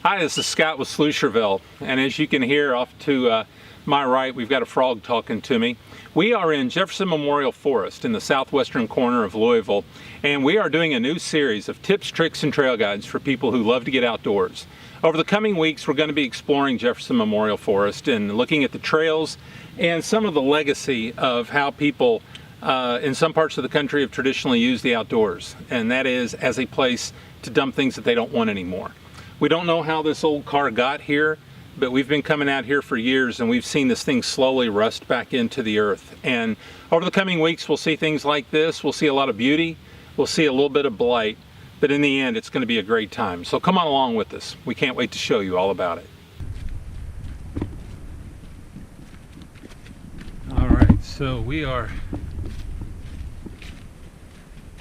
Hi, this is Scott with Slusherville, and as you can hear off to my right, we've got a frog talking to me. We are in Jefferson Memorial Forest in the southwestern corner of Louisville, and we are doing a new series of tips, tricks, and trail guides for people who love to get outdoors. Over the coming weeks, we're going to be exploring Jefferson Memorial Forest and looking at the trails and some of the legacy of how people in some parts of the country have traditionally used the outdoors, and that is as a place to dump things that they don't want anymore. We don't know how this old car got here, but we've been coming out here for years and we've seen this thing slowly rust back into the earth. And over the coming weeks, we'll see things like this. We'll see a lot of beauty. We'll see a little bit of blight, but in the end, it's going to be a great time. So come on along with us. We can't wait to show you all about it. All right, so we are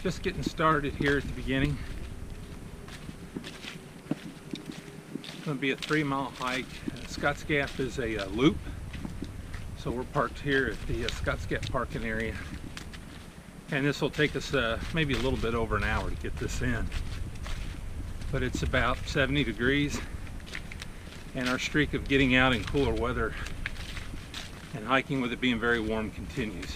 just getting started here at the beginning. It's going to be a 3-mile hike. Scotts Gap is a loop, so we're parked here at the Scotts Gap parking area, and this will take us maybe a little bit over an hour to get this in, but it's about 70 degrees and our streak of getting out in cooler weather and hiking with it being very warm continues.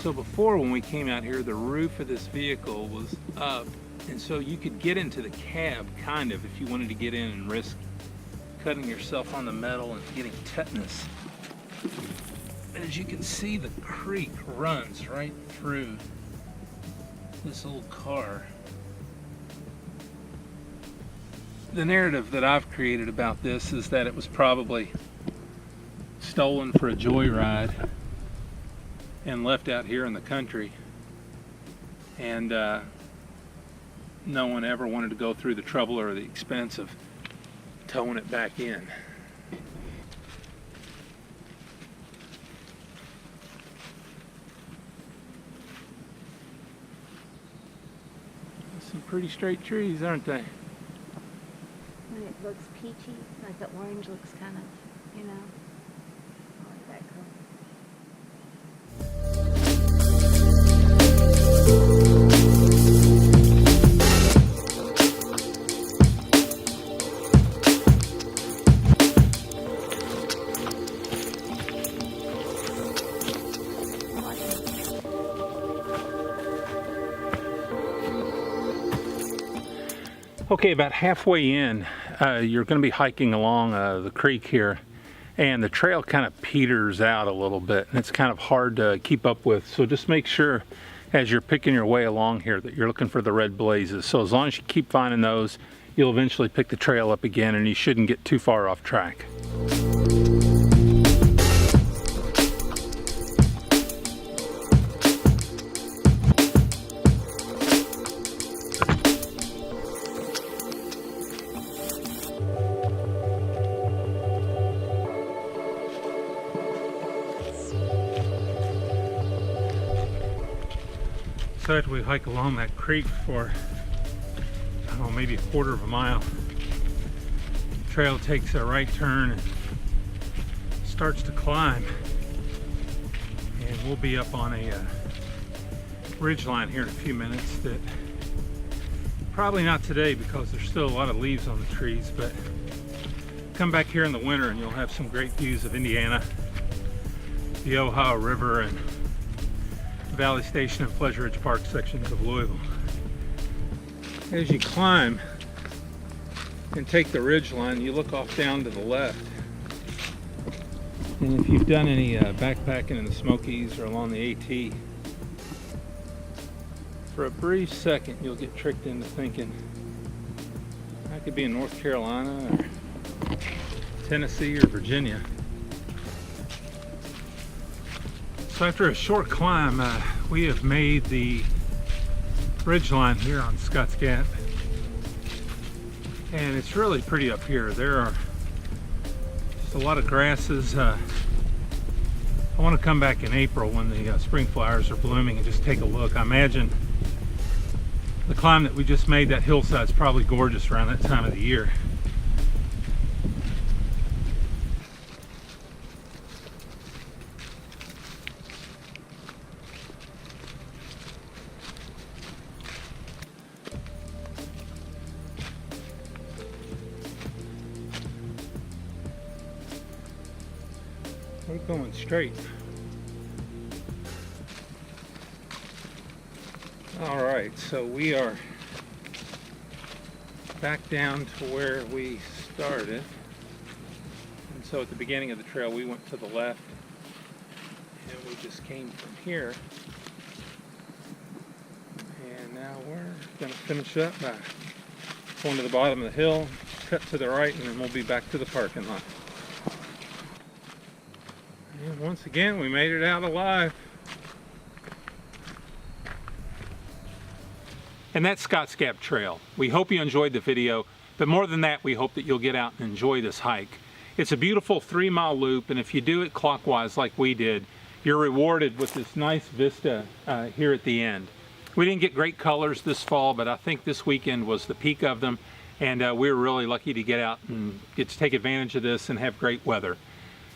So before, when we came out here, the roof of this vehicle was up, and so you could get into the cab kind of if you wanted to get in and risk cutting yourself on the metal and getting tetanus. And as you can see, the creek runs right through this old car. The narrative that I've created about this is that it was probably stolen for a joyride and left out here in the country, and no one ever wanted to go through the trouble or the expense of towing it back in. Some pretty straight trees, aren't they? When it looks peachy, like the orange looks kind of, you know, I like that color. Okay, about halfway in, you're going to be hiking along the creek here, and the trail kind of peters out a little bit, and it's kind of hard to keep up with. So just make sure as you're picking your way along here that you're looking for the red blazes. So as long as you keep finding those, you'll eventually pick the trail up again, and you shouldn't get too far off track. So after we hike along that creek for, I don't know, maybe a quarter of a mile, the trail takes a right turn and starts to climb, and we'll be up on a ridge line here in a few minutes. That probably not today because there's still a lot of leaves on the trees, but come back here in the winter and you'll have some great views of Indiana, the Ohio River, and Valley Station and Pleasure Ridge Park sections of Louisville. As you climb, and take the ridge line, you look off down to the left. And if you've done any backpacking in the Smokies or along the AT, for a brief second you'll get tricked into thinking I could be in North Carolina or Tennessee or Virginia. So after a short climb, we have made the ridgeline here on Scotts Gap, and it's really pretty up here. There are just a lot of grasses. I want to come back in April when the spring flowers are blooming and just take a look. I imagine the climb that we just made, that hillside's probably gorgeous around that time of the year. We're going straight. All right, so we are back down to where we started. And so at the beginning of the trail, we went to the left, and we just came from here. And now we're going to finish up by going to the bottom of the hill, cut to the right, and then we'll be back to the parking lot. And once again, we made it out alive. And that's Scotts Gap Trail. We hope you enjoyed the video, but more than that, we hope that you'll get out and enjoy this hike. It's a beautiful 3-mile loop, and if you do it clockwise like we did, you're rewarded with this nice vista here at the end. We didn't get great colors this fall, but I think this weekend was the peak of them, and we were really lucky to get out and get to take advantage of this and have great weather.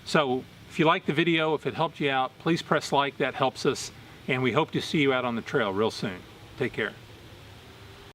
So if you liked the video, if it helped you out, please press like, that helps us, and we hope to see you out on the trail real soon. Take care.